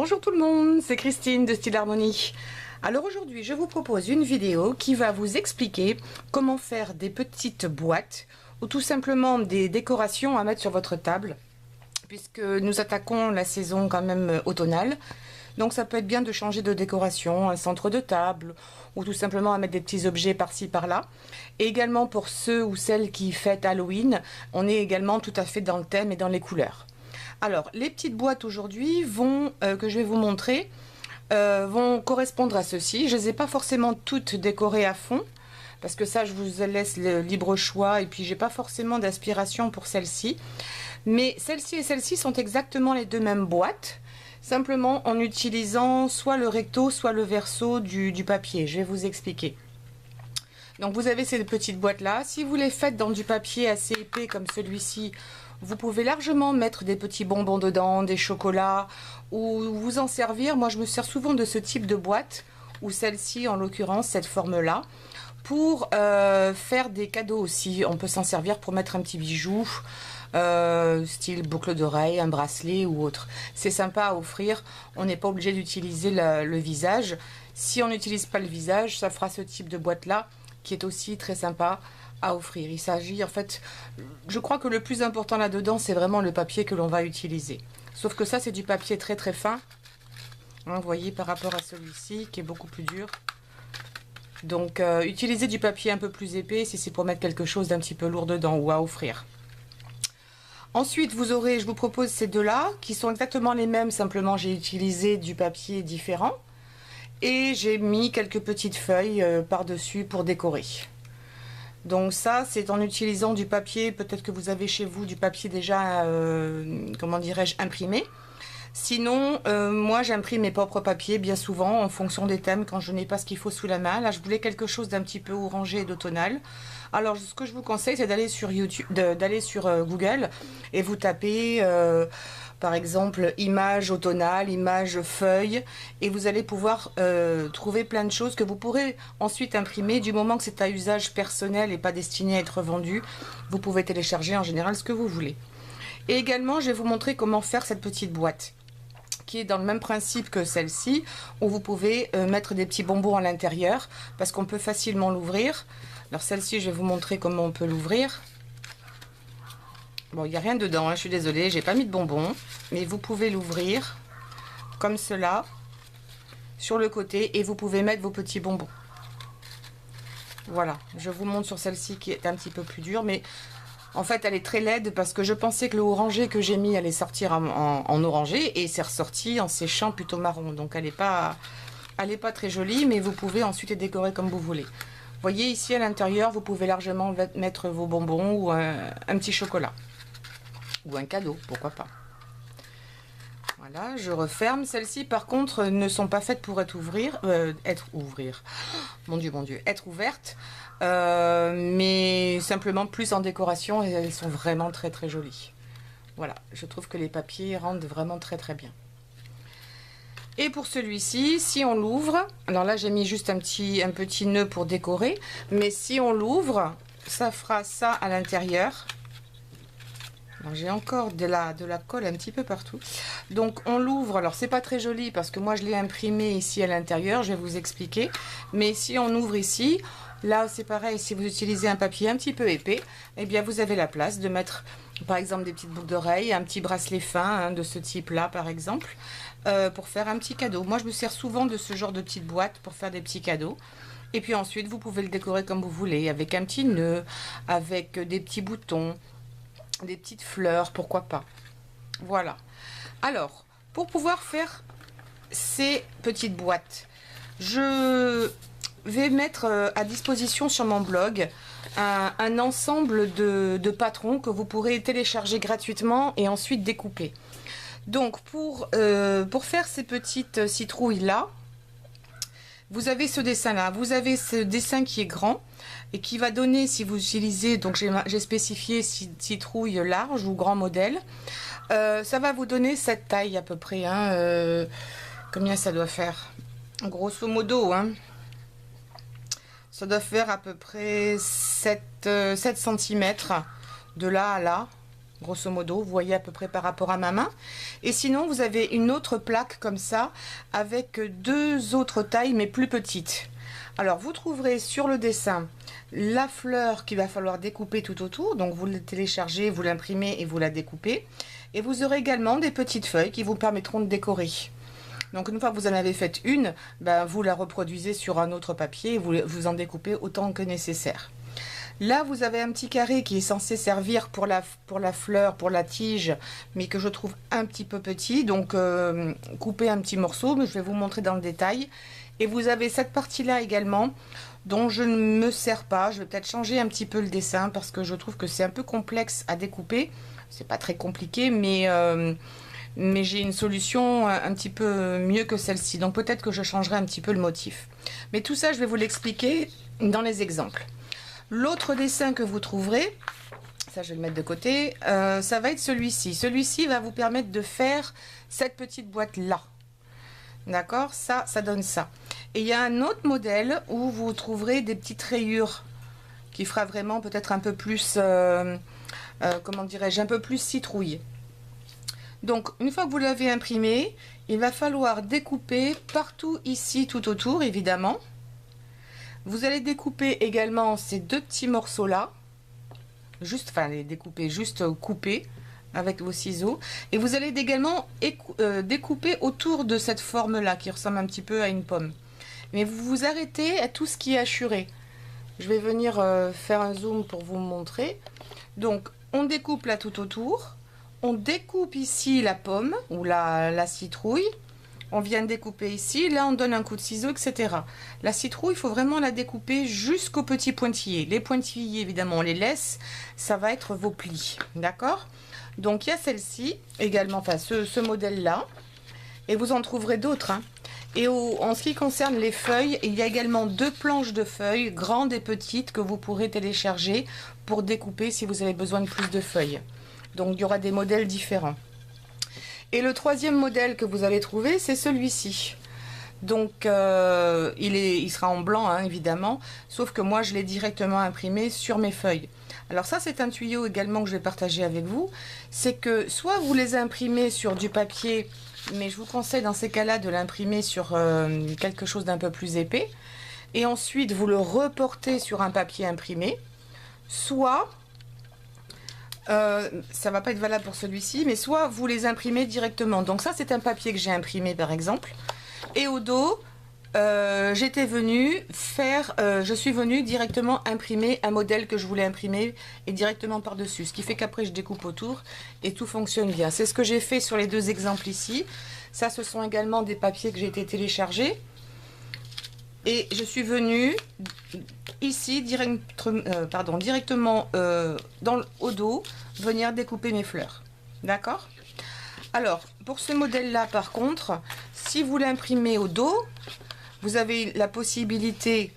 Bonjour tout le monde, c'est Christine de Style Harmonie. Alors aujourd'hui, je vous propose une vidéo qui va vous expliquer comment faire des petites boîtes ou tout simplement des décorations à mettre sur votre table, puisque nous attaquons la saison quand même automnale. Donc ça peut être bien de changer de décoration, un centre de table ou tout simplement à mettre des petits objets par-ci par-là. Et également pour ceux ou celles qui fêtent Halloween, on est également tout à fait dans le thème et dans les couleurs. Alors, les petites boîtes aujourd'hui que je vais vous montrer vont correspondre à ceci. Je ne les ai pas forcément toutes décorées à fond, parce que ça, je vous laisse le libre choix, et puis j'ai pas forcément d'inspiration pour celle-ci. Mais celle-ci et celle-ci sont exactement les deux mêmes boîtes, simplement en utilisant soit le recto, soit le verso du papier. Je vais vous expliquer. Donc vous avez ces petites boîtes-là. Si vous les faites dans du papier assez épais comme celui-ci, vous pouvez largement mettre des petits bonbons dedans, des chocolats, ou vous en servir. Moi, je me sers souvent de ce type de boîte, ou celle-ci, en l'occurrence, cette forme-là, pour faire des cadeaux aussi. On peut s'en servir pour mettre un petit bijou, style boucle d'oreille, un bracelet ou autre. C'est sympa à offrir. On n'est pas obligé d'utiliser le visage. Si on n'utilise pas le visage, ça fera ce type de boîte-là, qui est aussi très sympa à offrir. Il s'agit en fait, je crois que le plus important là-dedans, c'est vraiment le papier que l'on va utiliser. Sauf que ça, c'est du papier très très fin. Hein, vous voyez, par rapport à celui-ci, qui est beaucoup plus dur. Donc, utilisez du papier un peu plus épais si c'est pour mettre quelque chose d'un petit peu lourd dedans ou à offrir. Ensuite, je vous propose ces deux-là, qui sont exactement les mêmes, simplement j'ai utilisé du papier différent. Et j'ai mis quelques petites feuilles par-dessus pour décorer. Donc ça, c'est en utilisant du papier, peut-être que vous avez chez vous du papier déjà, comment dirais-je, imprimé. Sinon, moi j'imprime mes propres papiers bien souvent en fonction des thèmes quand je n'ai pas ce qu'il faut sous la main. Là, je voulais quelque chose d'un petit peu orangé et d'automnal. Alors, ce que je vous conseille, c'est d'aller sur Google et vous tapez... par exemple, image automnale, image feuille, et vous allez pouvoir trouver plein de choses que vous pourrez ensuite imprimer. Du moment que c'est à usage personnel et pas destiné à être vendu, vous pouvez télécharger en général ce que vous voulez. Et également, je vais vous montrer comment faire cette petite boîte, qui est dans le même principe que celle-ci, où vous pouvez mettre des petits bonbons à l'intérieur, parce qu'on peut facilement l'ouvrir. Alors celle-ci, je vais vous montrer comment on peut l'ouvrir. Bon, il n'y a rien dedans, hein, je suis désolée, j'ai pas mis de bonbons, mais vous pouvez l'ouvrir comme cela sur le côté et vous pouvez mettre vos petits bonbons. Voilà, je vous montre sur celle-ci qui est un petit peu plus dure, mais en fait elle est très laide parce que je pensais que le orangé que j'ai mis allait sortir en orangé et c'est ressorti en séchant plutôt marron, donc elle n'est pas très jolie, mais vous pouvez ensuite les décorer comme vous voulez. Vous voyez ici à l'intérieur, vous pouvez largement mettre vos bonbons ou un petit chocolat. Ou un cadeau, pourquoi pas. Voilà, je referme. Celles-ci, par contre, ne sont pas faites pour être être ouvertes, mais simplement plus en décoration et elles sont vraiment très très jolies. Voilà, je trouve que les papiers rendent vraiment très très bien. Et pour celui-ci, si on l'ouvre, alors là j'ai mis juste un petit nœud pour décorer, mais si on l'ouvre, ça fera ça à l'intérieur. J'ai encore de la colle un petit peu partout. Donc on l'ouvre, alors c'est pas très joli parce que moi je l'ai imprimé ici à l'intérieur, je vais vous expliquer. Mais si on ouvre ici, là c'est pareil, si vous utilisez un papier un petit peu épais, eh bien vous avez la place de mettre par exemple des petites boucles d'oreilles, un petit bracelet fin hein, de ce type là par exemple, pour faire un petit cadeau. Moi je me sers souvent de ce genre de petite boîte pour faire des petits cadeaux. Et puis ensuite vous pouvez le décorer comme vous voulez, avec un petit nœud, avec des petits boutons, des petites fleurs, pourquoi pas. Voilà. Alors, pour pouvoir faire ces petites boîtes, je vais mettre à disposition sur mon blog un ensemble de patrons que vous pourrez télécharger gratuitement et ensuite découper. Donc, pour faire ces petites citrouilles-là, vous avez ce dessin-là. Vous avez ce dessin qui est grand et qui va donner, si vous utilisez, donc j'ai spécifié citrouille large ou grand modèle, ça va vous donner cette taille à peu près. Hein, combien ça doit faire? Grosso modo, hein, ça doit faire à peu près 7 cm de là à là. grosso modo, vous voyez à peu près par rapport à ma main. Et sinon, vous avez une autre plaque comme ça, avec deux autres tailles, mais plus petites. Alors, vous trouverez sur le dessin la fleur qu'il va falloir découper tout autour. Donc, vous le téléchargez, vous l'imprimez et vous la découpez. Et vous aurez également des petites feuilles qui vous permettront de décorer. Donc, une fois que vous en avez fait une, ben, vous la reproduisez sur un autre papier et vous en découpez autant que nécessaire. Là, vous avez un petit carré qui est censé servir pour la fleur, pour la tige, mais que je trouve un petit peu petit. Donc, coupez un petit morceau, mais je vais vous montrer dans le détail. Et vous avez cette partie-là également, dont je ne me sers pas. Je vais peut-être changer un petit peu le dessin, parce que je trouve que c'est un peu complexe à découper. C'est pas très compliqué, mais j'ai une solution un petit peu mieux que celle-ci. Donc, peut-être que je changerai un petit peu le motif. Mais tout ça, je vais vous l'expliquer dans les exemples. L'autre dessin que vous trouverez, ça je vais le mettre de côté, ça va être celui-ci. Celui-ci va vous permettre de faire cette petite boîte-là. D'accord? Ça donne ça. Et il y a un autre modèle où vous trouverez des petites rayures qui fera vraiment peut-être un peu plus, comment dirais-je, un peu plus citrouille. Donc, une fois que vous l'avez imprimé, il va falloir découper partout ici, tout autour, évidemment. Vous allez découper également ces deux petits morceaux-là. Les découper, juste couper avec vos ciseaux. Et vous allez également découper autour de cette forme-là, qui ressemble un petit peu à une pomme. Mais vous vous arrêtez à tout ce qui est hachuré. Je vais venir faire un zoom pour vous montrer. Donc, on découpe là tout autour. On découpe ici la pomme ou la citrouille. On vient de découper ici, là on donne un coup de ciseau, etc. La citrouille, il faut vraiment la découper jusqu'aux petits pointillés. Les pointillés, évidemment, on les laisse, ça va être vos plis, d'accord? Donc il y a celle-ci également, enfin ce modèle-là, et vous en trouverez d'autres. Hein. Et en ce qui concerne les feuilles, il y a également deux planches de feuilles, grandes et petites, que vous pourrez télécharger pour découper si vous avez besoin de plus de feuilles. Donc il y aura des modèles différents. Et le troisième modèle que vous allez trouver, c'est celui-ci. Donc, il sera en blanc, hein, évidemment, sauf que moi, je l'ai directement imprimé sur mes feuilles. Alors ça, c'est un tuyau également que je vais partager avec vous. C'est que soit vous les imprimez sur du papier, mais je vous conseille dans ces cas-là de l'imprimer sur quelque chose d'un peu plus épais. Et ensuite, vous le reportez sur un papier imprimé. Soit... ça va pas être valable pour celui-ci, mais soit vous les imprimez directement. Donc ça, c'est un papier que j'ai imprimé par exemple. Et au dos, je suis venue directement imprimer un modèle que je voulais imprimer et directement par-dessus. Ce qui fait qu'après, je découpe autour et tout fonctionne bien. C'est ce que j'ai fait sur les deux exemples ici. Ça, ce sont également des papiers que j'ai été téléchargés. Et je suis venue ici directement au dos, venir découper mes fleurs. D'accord? Alors, pour ce modèle-là, par contre, si vous l'imprimez au dos, vous avez la possibilité...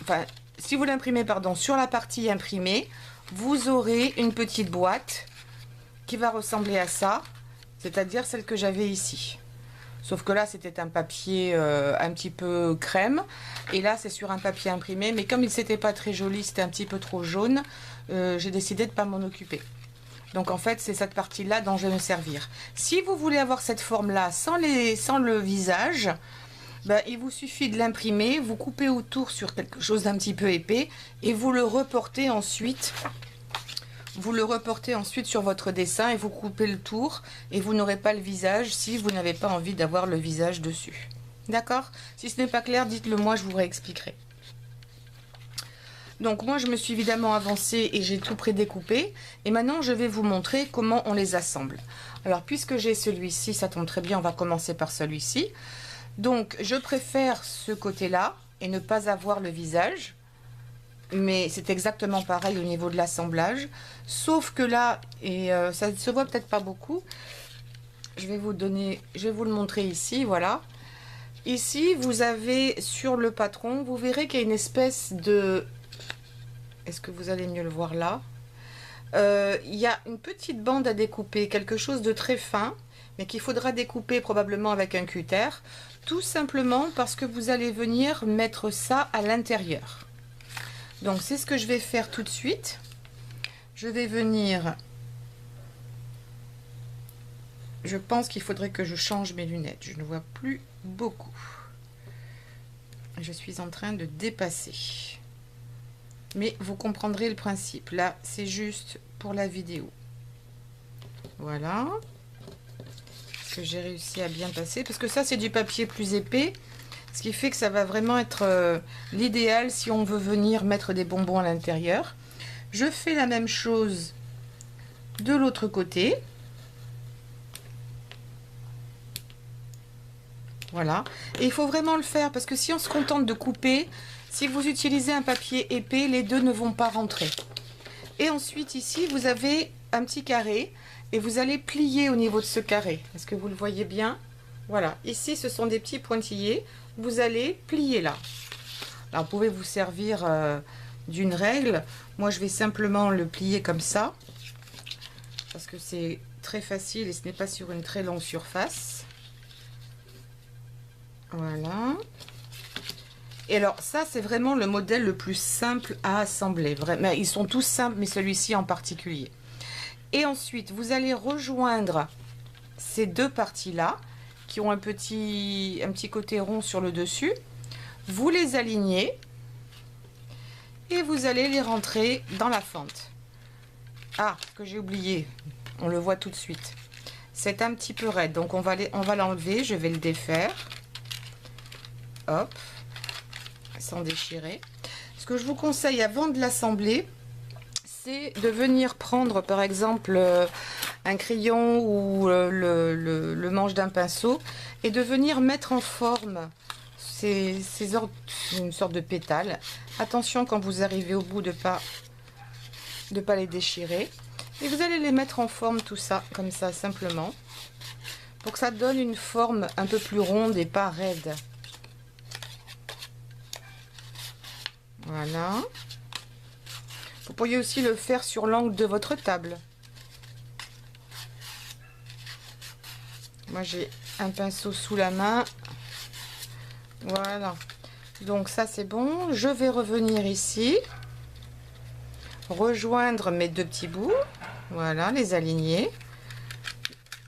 Enfin, si vous l'imprimez, pardon, sur la partie imprimée, vous aurez une petite boîte qui va ressembler à ça, c'est-à-dire celle que j'avais ici. Sauf que là, c'était un papier un petit peu crème. Et là, c'est sur un papier imprimé. Mais comme il n'était pas très joli, c'était un petit peu trop jaune, j'ai décidé de ne pas m'en occuper. Donc, en fait, c'est cette partie-là dont je vais me servir. Si vous voulez avoir cette forme-là sans le visage, ben, il vous suffit de l'imprimer. Vous coupez autour sur quelque chose d'un petit peu épais. Et vous le reportez ensuite... sur votre dessin et vous coupez le tour et vous n'aurez pas le visage si vous n'avez pas envie d'avoir le visage dessus. D'accord? Si ce n'est pas clair, dites-le moi, je vous réexpliquerai. Donc moi, je me suis évidemment avancée et j'ai tout prédécoupé. Et maintenant, je vais vous montrer comment on les assemble. Alors, puisque j'ai celui-ci, ça tombe très bien, on va commencer par celui-ci. Donc, je préfère ce côté-là et ne pas avoir le visage. Mais c'est exactement pareil au niveau de l'assemblage, sauf que là, et ça ne se voit peut-être pas beaucoup, je vais vous le montrer ici, voilà. Ici, vous avez sur le patron, vous verrez qu'il y a une espèce de... Est-ce que vous allez mieux le voir là? Il y a une petite bande à découper, quelque chose de très fin, mais qu'il faudra découper probablement avec un cutter, tout simplement parce que vous allez venir mettre ça à l'intérieur. Donc c'est ce que je vais faire tout de suite. je vais venir... Je pense qu'il faudrait que je change mes lunettes. Je ne vois plus beaucoup. Je suis en train de dépasser. Mais vous comprendrez le principe. Là, c'est juste pour la vidéo. Voilà. Est-ce que j'ai réussi à bien passer? Parce que ça, c'est du papier plus épais. Ce qui fait que ça va vraiment être l'idéal si on veut venir mettre des bonbons à l'intérieur. Je fais la même chose de l'autre côté. Voilà. Et il faut vraiment le faire parce que si on se contente de couper, si vous utilisez un papier épais, les deux ne vont pas rentrer. Et ensuite ici, vous avez un petit carré et vous allez plier au niveau de ce carré. Est-ce que vous le voyez bien? Voilà. Ici, ce sont des petits pointillés. Vous allez plier là. Alors, vous pouvez vous servir d'une règle. Moi, je vais simplement le plier comme ça parce que c'est très facile et ce n'est pas sur une très longue surface. Voilà. Et alors ça c'est vraiment le modèle le plus simple à assembler. Vraiment, ils sont tous simples mais celui-ci en particulier. Et ensuite vous allez rejoindre ces deux parties là qui ont un petit côté rond sur le dessus. Vous les alignez et vous allez les rentrer dans la fente. Ah, ce que j'ai oublié, on le voit tout de suite. C'est un petit peu raide donc on va l'enlever, je vais le défaire. Hop, sans déchirer. Ce que je vous conseille avant de l'assembler, c'est de venir prendre par exemple un crayon ou le manche d'un pinceau et de venir mettre en forme une sorte de pétale. Attention quand vous arrivez au bout de pas les déchirer. Et vous allez les mettre en forme tout ça, comme ça simplement, pour que ça donne une forme un peu plus ronde et pas raide. Voilà. Vous pourriez aussi le faire sur l'angle de votre table. Moi, j'ai un pinceau sous la main. Voilà. Donc, ça, c'est bon. Je vais revenir ici. Rejoindre mes deux petits bouts. Voilà, les aligner.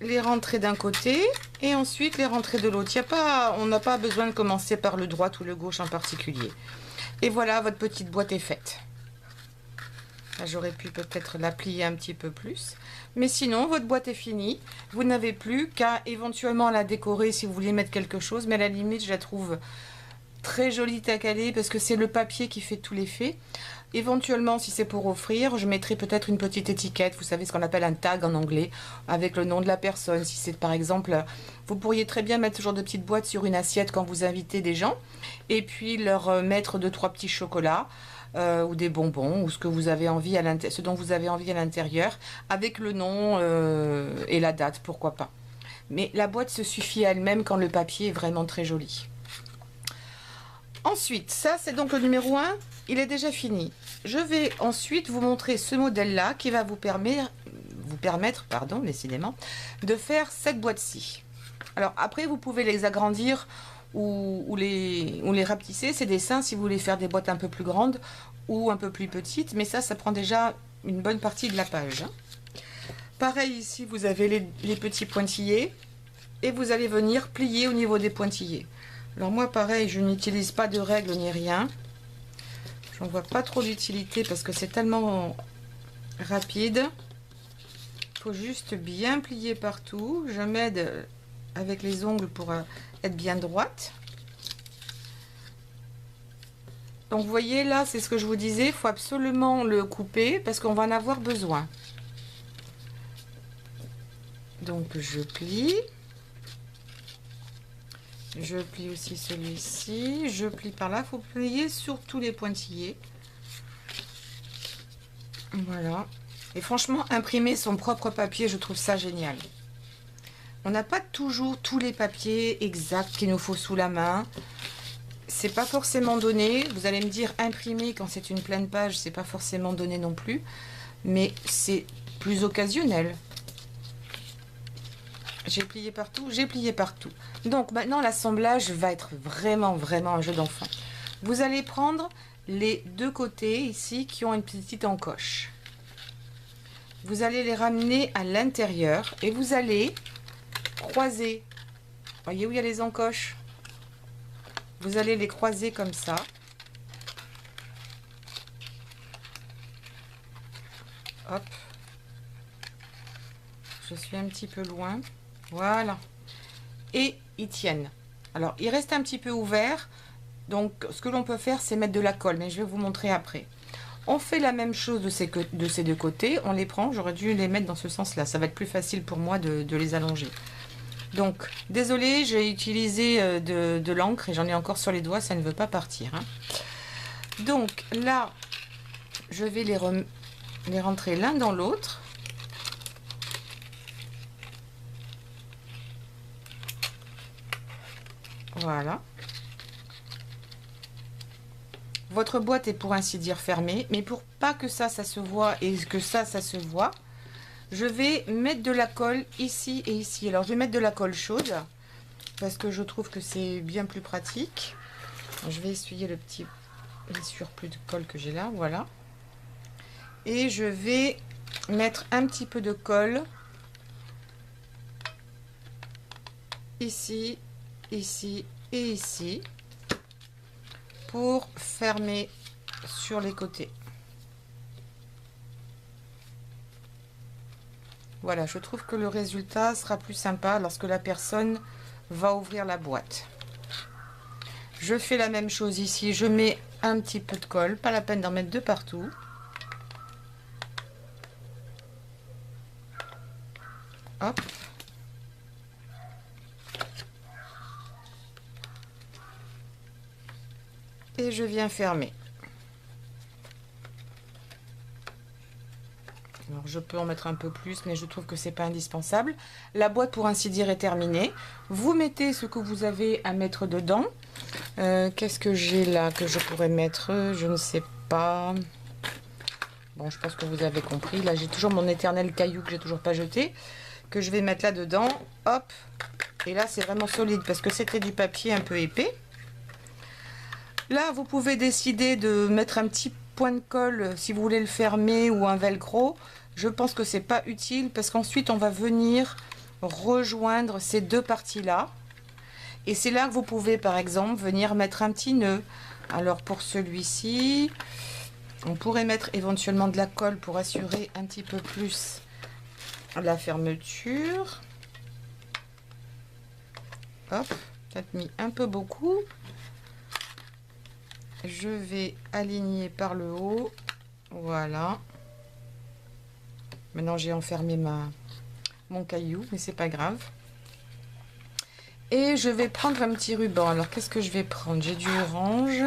Les rentrer d'un côté et ensuite les rentrer de l'autre. On n'a pas besoin de commencer par le droit ou le gauche en particulier. Et voilà, votre petite boîte est faite. Là, j'aurais pu peut-être la plier un petit peu plus. Mais sinon, votre boîte est finie. Vous n'avez plus qu'à éventuellement la décorer si vous voulez mettre quelque chose. Mais à la limite, je la trouve très jolie à caler parce que c'est le papier qui fait tout l'effet. Éventuellement, si c'est pour offrir, je mettrai peut-être une petite étiquette. Vous savez ce qu'on appelle un tag en anglais avec le nom de la personne. Si c'est par exemple, vous pourriez très bien mettre ce genre de petite boîte sur une assiette quand vous invitez des gens. Et puis leur mettre 2-3 petits chocolats. Ou des bonbons ou ce que vous avez envie ce dont vous avez envie à l'intérieur avec le nom et la date, pourquoi pas. Mais la boîte se suffit à elle-même quand le papier est vraiment très joli. Ensuite, ça c'est donc le numéro 1, il est déjà fini. Je vais ensuite vous montrer ce modèle là qui va vous permettre décidément de faire cette boîte-ci. Alors après vous pouvez les agrandir ou les rapetisser, ces dessins, si vous voulez faire des boîtes un peu plus grandes ou un peu plus petites, mais ça prend déjà une bonne partie de la page. Pareil ici, vous avez les petits pointillés et vous allez venir plier au niveau des pointillés. Alors moi pareil, je n'utilise pas de règles ni rien. J'en vois pas trop d'utilité parce que c'est tellement rapide. Il faut juste bien plier partout. Je m'aide avec les ongles pour être bien droite. Donc vous voyez là, c'est ce que je vous disais, il faut absolument le couper parce qu'on va en avoir besoin. Donc je plie. Je plie aussi celui-ci. Je plie par là. Il faut plier sur tous les pointillés. Voilà. Et franchement, imprimer son propre papier, je trouve ça génial. On n'a pas toujours tous les papiers exacts qu'il nous faut sous la main. C'est pas forcément donné. Vous allez me dire imprimer quand c'est une pleine page, c'est pas forcément donné non plus. Mais c'est plus occasionnel. J'ai plié partout, j'ai plié partout. Donc maintenant l'assemblage va être vraiment un jeu d'enfant. Vous allez prendre les deux côtés ici qui ont une petite encoche. vous allez les ramener à l'intérieur et vous allez croiser. Voyez où il y a les encoches? Vous allez les croiser comme ça. Hop. Je suis un petit peu loin. Voilà. Et ils tiennent. Alors, il reste un petit peu ouvert. Donc, ce que l'on peut faire, c'est mettre de la colle. Mais je vais vous montrer après. On fait la même chose de ces deux côtés. On les prend. J'aurais dû les mettre dans ce sens-là. Ça va être plus facile pour moi de les allonger. Donc, désolé, j'ai utilisé de l'encre et j'en ai encore sur les doigts. Ça ne veut pas partir. Hein. Donc, là, je vais les rentrer l'un dans l'autre. Voilà. Votre boîte est pour ainsi dire fermée, mais pour pas que ça se voit et que ça se voit, je vais mettre de la colle ici et ici. Alors je vais mettre de la colle chaude parce que je trouve que c'est bien plus pratique. Je vais essuyer le petit surplus de colle que j'ai là, voilà. Et je vais mettre un petit peu de colle ici, ici et ici pour fermer sur les côtés. Voilà, je trouve que le résultat sera plus sympa lorsque la personne va ouvrir la boîte. Je fais la même chose ici, je mets un petit peu de colle, pas la peine d'en mettre de partout. Hop. Et je viens fermer. Alors je peux en mettre un peu plus, mais je trouve que c'est pas indispensable. La boîte pour ainsi dire est terminée. Vous mettez ce que vous avez à mettre dedans. Qu'est-ce que j'ai là que je pourrais mettre? Je ne sais pas. Bon, je pense que vous avez compris. Là, j'ai toujours mon éternel caillou que j'ai toujours pas jeté, que je vais mettre là dedans. Hop. Et là, c'est vraiment solide parce que c'était du papier un peu épais. Là, vous pouvez décider de mettre un petit point de colle si vous voulez le fermer ou un velcro. Je pense que c'est pas utile parce qu'ensuite on va venir rejoindre ces deux parties-là. Et c'est là que vous pouvez par exemple venir mettre un petit nœud. Alors pour celui-ci, on pourrait mettre éventuellement de la colle pour assurer un petit peu plus la fermeture. Hop, peut-être mis un peu beaucoup. Je vais aligner par le haut, voilà. Maintenant j'ai enfermé mon caillou, mais c'est pas grave. Et je vais prendre un petit ruban. Alors qu'est-ce que je vais prendre? J'ai du orange,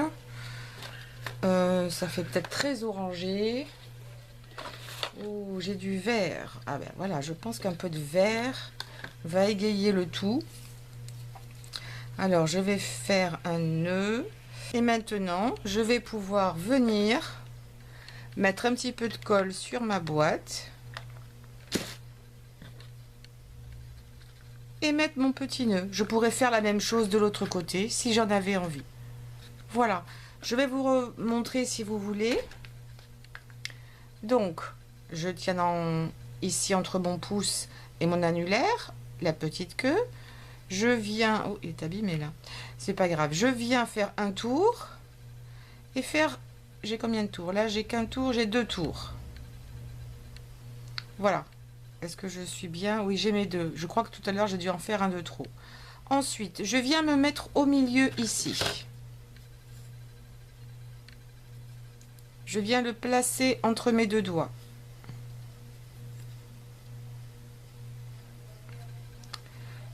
ça fait peut-être très orangé. Ou j'ai du vert. Ah ben voilà, je pense qu'un peu de vert va égayer le tout. Alors je vais faire un nœud. Et maintenant, je vais pouvoir venir mettre un petit peu de colle sur ma boîte et mettre mon petit nœud. Je pourrais faire la même chose de l'autre côté si j'en avais envie. Voilà, je vais vous remontrer si vous voulez. Donc, je tiens ici entre mon pouce et mon annulaire, la petite queue. Je viens, oh il est abîmé là, c'est pas grave, je viens faire un tour et faire, j'ai combien de tours là? J'ai qu'un tour, j'ai 2 tours. Voilà, est-ce que je suis bien? Oui, j'ai mes 2, je crois que tout à l'heure j'ai dû en faire un de trop. Ensuite je viens me mettre au milieu ici, je viens le placer entre mes 2 doigts.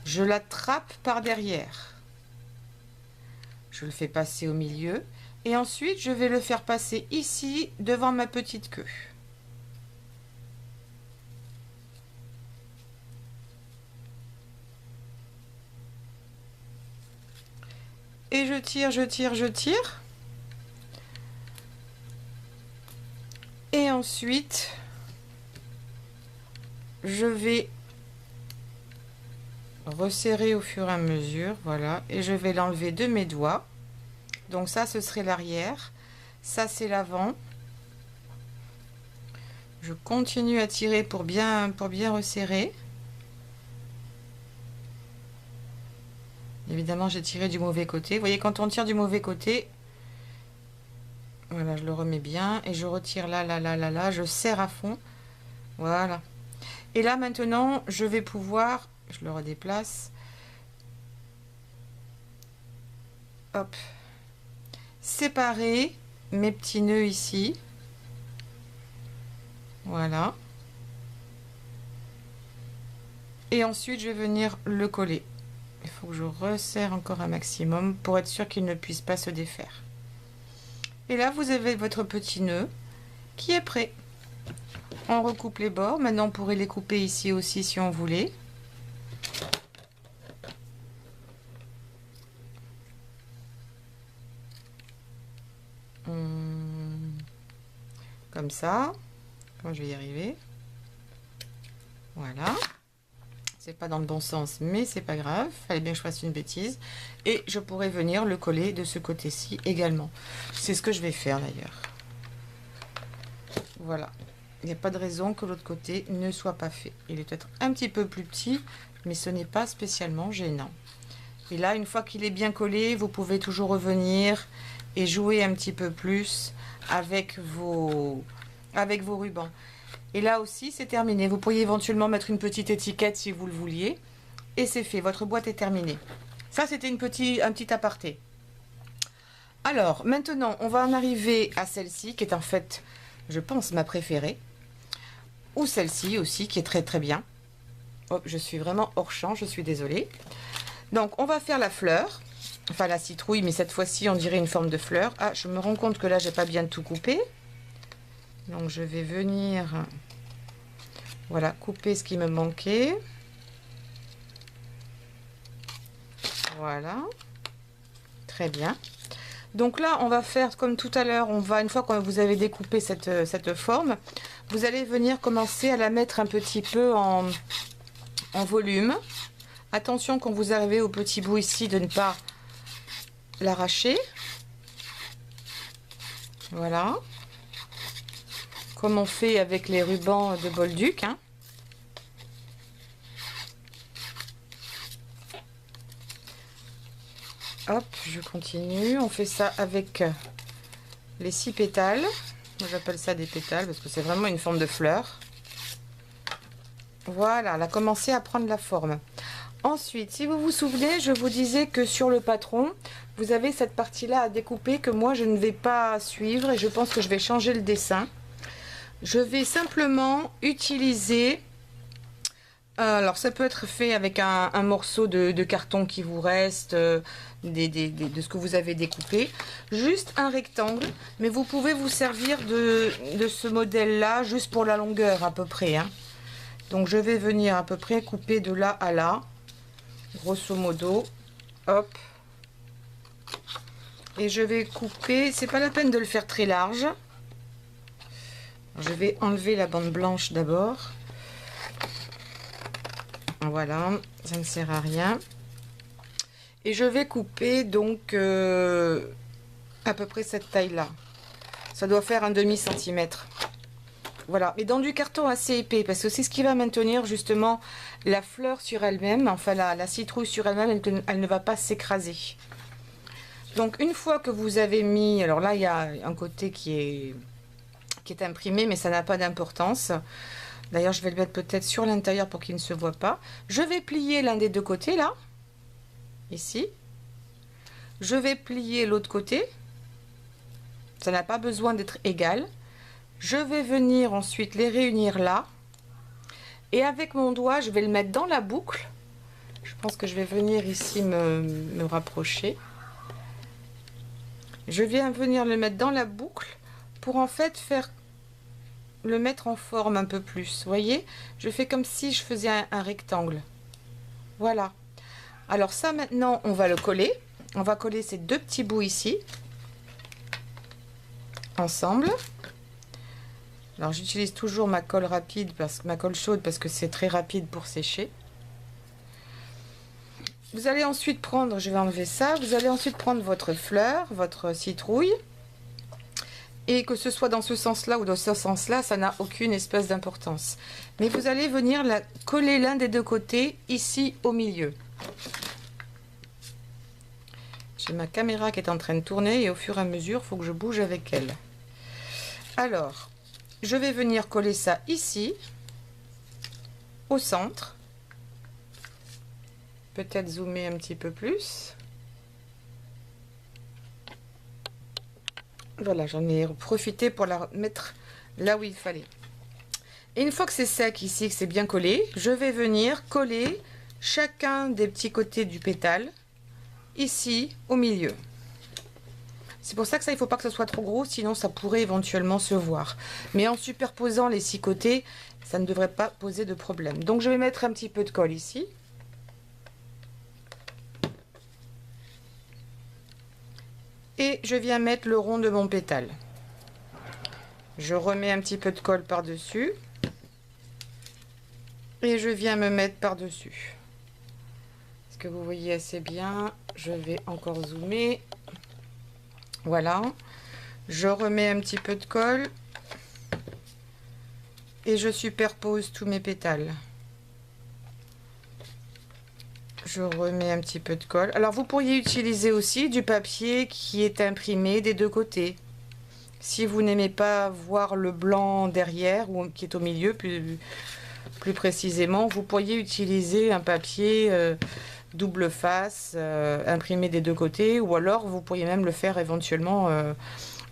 Je l'attrape par derrière. Je le fais passer au milieu. Et ensuite, je vais le faire passer ici, devant ma petite queue. Et je tire, je tire, je tire. Et ensuite, je vais resserrer au fur et à mesure, voilà, et je vais l'enlever de mes doigts. Donc ça, ce serait l'arrière, ça c'est l'avant. Je continue à tirer pour bien resserrer. Évidemment, j'ai tiré du mauvais côté. Vous voyez, quand on tire du mauvais côté, voilà, je le remets bien et je retire là, je serre à fond. Voilà. Et là, maintenant, je vais pouvoir, je le redéplace. Hop. Séparer mes petits nœuds ici. Voilà. Et ensuite, je vais venir le coller. Il faut que je resserre encore un maximum pour être sûr qu'il ne puisse pas se défaire. Et là, vous avez votre petit nœud qui est prêt. On recoupe les bords. Maintenant, on pourrait les couper ici aussi si on voulait. Comme ça. Comment je vais y arriver? Voilà. C'est pas dans le bon sens, mais c'est pas grave. Fallait bien que je fasse une bêtise. Et je pourrais venir le coller de ce côté-ci également. C'est ce que je vais faire d'ailleurs. Voilà. Il n'y a pas de raison que l'autre côté ne soit pas fait. Il est peut-être un petit peu plus petit, mais ce n'est pas spécialement gênant. Et là, une fois qu'il est bien collé, vous pouvez toujours revenir et jouer un petit peu plus avec vos rubans. Et là aussi, c'est terminé. Vous pourriez éventuellement mettre une petite étiquette si vous le vouliez. Et c'est fait. Votre boîte est terminée. Ça, c'était un petit aparté. Alors, maintenant, on va en arriver à celle-ci, qui est en fait, je pense, ma préférée. Ou celle-ci aussi, qui est très très bien. Oh, je suis vraiment hors champ, je suis désolée. Donc, on va faire la fleur. Enfin, la citrouille, mais cette fois-ci, on dirait une forme de fleur. Ah, je me rends compte que là, j'ai pas bien tout coupé. Donc, je vais venir... Voilà, couper ce qui me manquait. Voilà. Très bien. Donc là, on va faire comme tout à l'heure. On va, une fois que vous avez découpé cette forme, vous allez venir commencer à la mettre un petit peu en volume. Attention quand vous arrivez au petit bout ici de ne pas l'arracher. Voilà. Comme on fait avec les rubans de Bolduc. Hein. Hop, je continue. On fait ça avec les 6 pétales. Moi, j'appelle ça des pétales parce que c'est vraiment une forme de fleur. Voilà, elle a commencé à prendre la forme. Ensuite, si vous vous souvenez, je vous disais que sur le patron, vous avez cette partie-là à découper que moi, je ne vais pas suivre et je pense que je vais changer le dessin. Je vais simplement utiliser... alors, ça peut être fait avec un morceau de carton qui vous reste, de ce que vous avez découpé. Juste un rectangle, mais vous pouvez vous servir de ce modèle-là, juste pour la longueur à peu près. Hein. Donc, je vais venir à peu près couper de là à là, grosso modo. Hop. Et je vais couper, c'est pas la peine de le faire très large. Je vais enlever la bande blanche d'abord. Voilà, ça ne sert à rien. Et je vais couper donc à peu près cette taille-là. Ça doit faire un demi-centimètre. Voilà, mais dans du carton assez épais, parce que c'est ce qui va maintenir justement la fleur sur elle-même, enfin la citrouille sur elle-même, elle ne va pas s'écraser. Donc une fois que vous avez mis, alors là il y a un côté qui est imprimé, mais ça n'a pas d'importance. D'ailleurs, je vais le mettre peut-être sur l'intérieur pour qu'il ne se voit pas. Je vais plier l'un des deux côtés, là. Ici. Je vais plier l'autre côté. Ça n'a pas besoin d'être égal. Je vais venir ensuite les réunir là. Et avec mon doigt, je vais le mettre dans la boucle. Je pense que je vais venir ici me rapprocher. Je viens venir le mettre dans la boucle pour en fait le mettre en forme un peu plus. Vous voyez, je fais comme si je faisais un rectangle. Voilà. Alors ça, maintenant, on va le coller. On va coller ces deux petits bouts ici. Ensemble. Alors, j'utilise toujours ma colle rapide, ma colle chaude, parce que c'est très rapide pour sécher. Vous allez ensuite prendre, je vais enlever ça, vous allez ensuite prendre votre fleur, votre citrouille. Et que ce soit dans ce sens-là ou dans ce sens-là, ça n'a aucune espèce d'importance. Mais vous allez venir la coller l'un des deux côtés, ici au milieu. J'ai ma caméra qui est en train de tourner et au fur et à mesure, il faut que je bouge avec elle. Alors, je vais venir coller ça ici, au centre. Peut-être zoomer un petit peu plus. Voilà, j'en ai profité pour la mettre là où il fallait. Et une fois que c'est sec ici, que c'est bien collé, je vais venir coller chacun des petits côtés du pétale ici au milieu. C'est pour ça que ça, il ne faut pas que ce soit trop gros, sinon ça pourrait éventuellement se voir. Mais en superposant les 6 côtés, ça ne devrait pas poser de problème. Donc je vais mettre un petit peu de colle ici. Et je viens mettre le rond de mon pétale. Je remets un petit peu de colle par-dessus. Et je viens me mettre par-dessus. Est-ce que vous voyez assez bien? Je vais encore zoomer. Voilà. Je remets un petit peu de colle. Et je superpose tous mes pétales. Je remets un petit peu de colle. Alors vous pourriez utiliser aussi du papier qui est imprimé des deux côtés. Si vous n'aimez pas voir le blanc derrière ou qui est au milieu plus précisément, vous pourriez utiliser un papier double face imprimé des deux côtés, ou alors vous pourriez même le faire éventuellement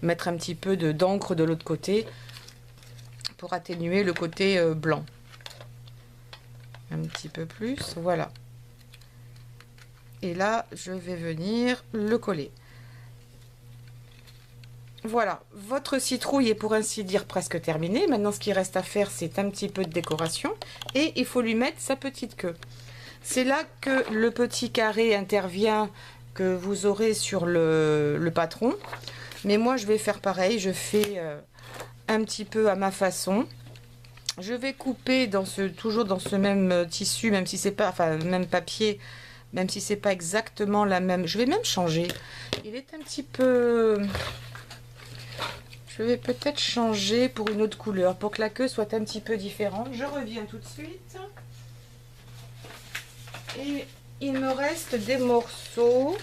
mettre un petit peu d'encre de l'autre côté pour atténuer le côté blanc. Un petit peu plus, voilà. Et là, je vais venir le coller. Voilà, votre citrouille est pour ainsi dire presque terminée. Maintenant, ce qu'il reste à faire, c'est un petit peu de décoration. Et il faut lui mettre sa petite queue. C'est là que le petit carré intervient que vous aurez sur le patron. Mais moi, je vais faire pareil. Je fais un petit peu à ma façon. Je vais couper toujours dans ce même tissu, même si c'est pas, enfin, même papier. Même si c'est pas exactement la même. Je vais même changer. Il est un petit peu... Je vais peut-être changer pour une autre couleur. Pour que la queue soit un petit peu différente. Je reviens tout de suite. Et il me reste des morceaux.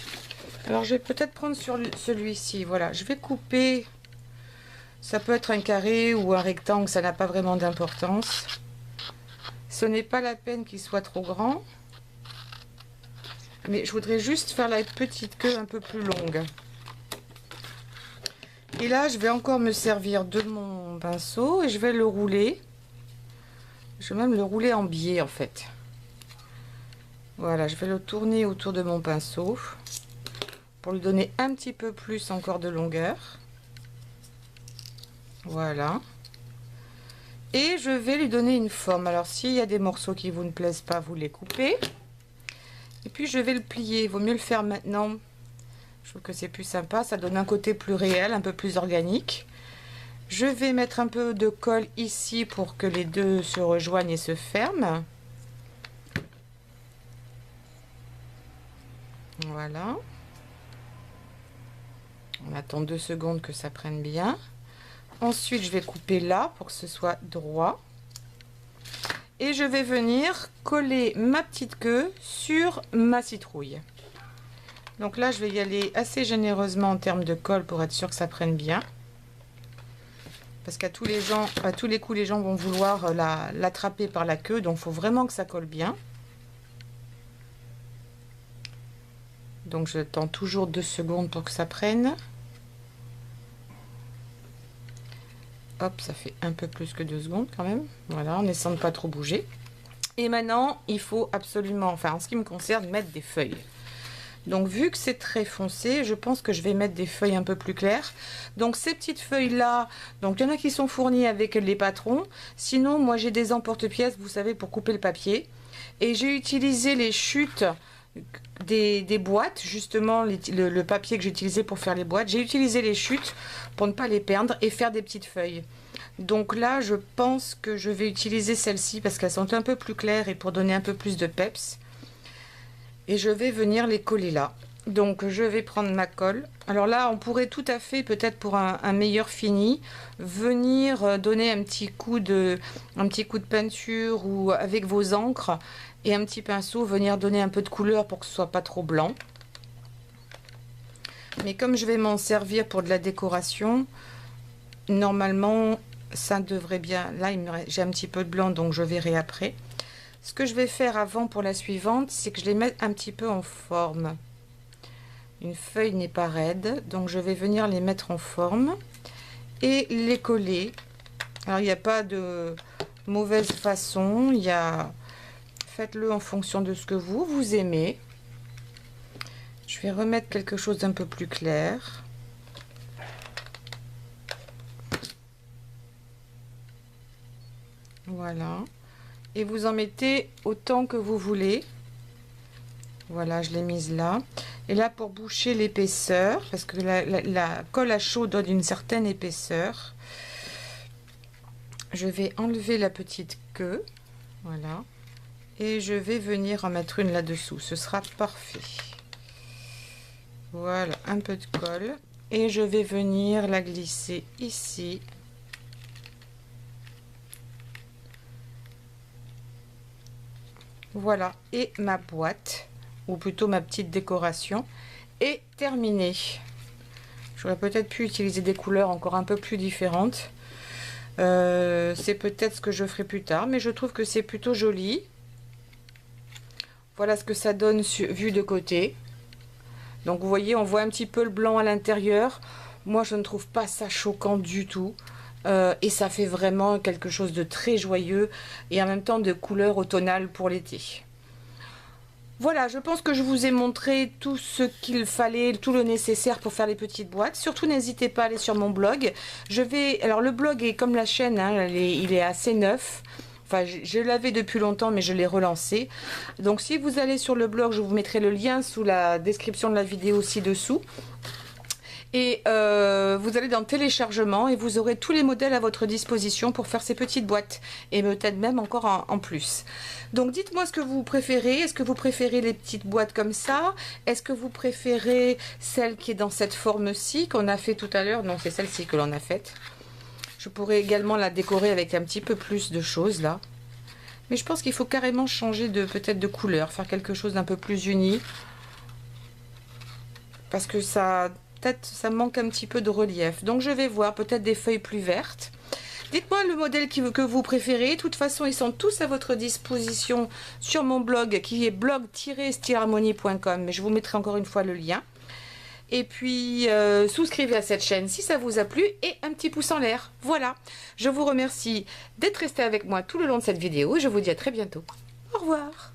Alors je vais peut-être prendre sur celui-ci. Voilà. Je vais couper. Ça peut être un carré ou un rectangle. Ça n'a pas vraiment d'importance. Ce n'est pas la peine qu'il soit trop grand. Mais je voudrais juste faire la petite queue un peu plus longue. Et là, je vais encore me servir de mon pinceau et je vais le rouler. Je vais même le rouler en biais en fait. Voilà, je vais le tourner autour de mon pinceau pour lui donner un petit peu plus encore de longueur. Voilà. Et je vais lui donner une forme. Alors, s'il y a des morceaux qui vous ne plaisent pas, vous les coupez. Et puis je vais le plier, il vaut mieux le faire maintenant. Je trouve que c'est plus sympa, ça donne un côté plus réel, un peu plus organique. Je vais mettre un peu de colle ici pour que les deux se rejoignent et se ferment. Voilà. On attend 2 secondes que ça prenne bien. Ensuite, je vais couper là pour que ce soit droit. Et je vais venir coller ma petite queue sur ma citrouille. Donc là, je vais y aller assez généreusement en termes de colle pour être sûr que ça prenne bien. Parce qu'à tous les coups, les gens vont vouloir l'attraper par la queue. Donc, il faut vraiment que ça colle bien. Donc, je tends toujours 2 secondes pour que ça prenne. Hop, ça fait un peu plus que 2 secondes quand même. Voilà, en essayant de ne pas trop bouger. Et maintenant, il faut absolument, enfin en ce qui me concerne, mettre des feuilles. Donc vu que c'est très foncé, je pense que je vais mettre des feuilles un peu plus claires. Donc ces petites feuilles-là, donc il y en a qui sont fournies avec les patrons. Sinon, moi j'ai des emporte-pièces, vous savez, pour couper le papier. Et j'ai utilisé les chutes des boîtes, justement le papier que j'ai utilisé pour faire les boîtes. J'ai utilisé les chutes pour ne pas les perdre et faire des petites feuilles. Donc là, je pense que je vais utiliser celles-ci parce qu'elles sont un peu plus claires et pour donner un peu plus de peps. Et je vais venir les coller là. Donc je vais prendre ma colle. Alors là, on pourrait tout à fait, peut-être pour un meilleur fini, venir donner un petit coup de peinture ou avec vos encres et un petit pinceau, venir donner un peu de couleur pour que ce soit pas trop blanc. Mais comme je vais m'en servir pour de la décoration, normalement ça devrait bien. Là, j'ai un petit peu de blanc, donc je verrai après. Ce que je vais faire avant pour la suivante, c'est que je les mets un petit peu en forme. Une feuille n'est pas raide, donc je vais venir les mettre en forme et les coller. Alors il n'y a pas de mauvaise façon, faites-le en fonction de ce que vous aimez. Je vais remettre quelque chose d'un peu plus clair. Voilà. Et vous en mettez autant que vous voulez. Voilà, je l'ai mise là. Et là, pour boucher l'épaisseur, parce que la colle à chaud donne une certaine épaisseur, je vais enlever la petite queue. Voilà. Et je vais venir en mettre une là-dessous. Ce sera parfait. Voilà, un peu de colle. Et je vais venir la glisser ici. Voilà. Et ma boîte, ou plutôt ma petite décoration, est terminée. J'aurais peut-être pu utiliser des couleurs encore un peu plus différentes. C'est peut-être ce que je ferai plus tard, mais je trouve que c'est plutôt joli. Voilà ce que ça donne vu de côté. Donc vous voyez, on voit un petit peu le blanc à l'intérieur. Moi, je ne trouve pas ça choquant du tout. Et ça fait vraiment quelque chose de très joyeux et en même temps de couleur automnale pour l'été. Voilà, je pense que je vous ai montré tout ce qu'il fallait, tout le nécessaire pour faire les petites boîtes. Surtout, n'hésitez pas à aller sur mon blog. Alors le blog est comme la chaîne, hein, il est assez neuf. Enfin, je l'avais depuis longtemps, mais je l'ai relancé. Donc, si vous allez sur le blog, je vous mettrai le lien sous la description de la vidéo ci-dessous. Et vous allez dans téléchargement et vous aurez tous les modèles à votre disposition pour faire ces petites boîtes et peut-être même encore en plus. Donc dites-moi ce que vous préférez. Est-ce que vous préférez les petites boîtes comme ça? Est-ce que vous préférez celle qui est dans cette forme-ci qu'on a fait tout à l'heure? Non, c'est celle-ci que l'on a faite. Je pourrais également la décorer avec un petit peu plus de choses là. Mais je pense qu'il faut carrément changer peut-être de couleur, faire quelque chose d'un peu plus uni. Parce que ça... peut-être ça manque un petit peu de relief. Donc je vais voir peut-être des feuilles plus vertes. Dites-moi le modèle que vous préférez. De toute façon, ils sont tous à votre disposition sur mon blog qui est blog-styleharmonie.com. Mais je vous mettrai encore une fois le lien. Et puis, souscrivez à cette chaîne si ça vous a plu et un petit pouce en l'air. Voilà. Je vous remercie d'être resté avec moi tout le long de cette vidéo et je vous dis à très bientôt. Au revoir.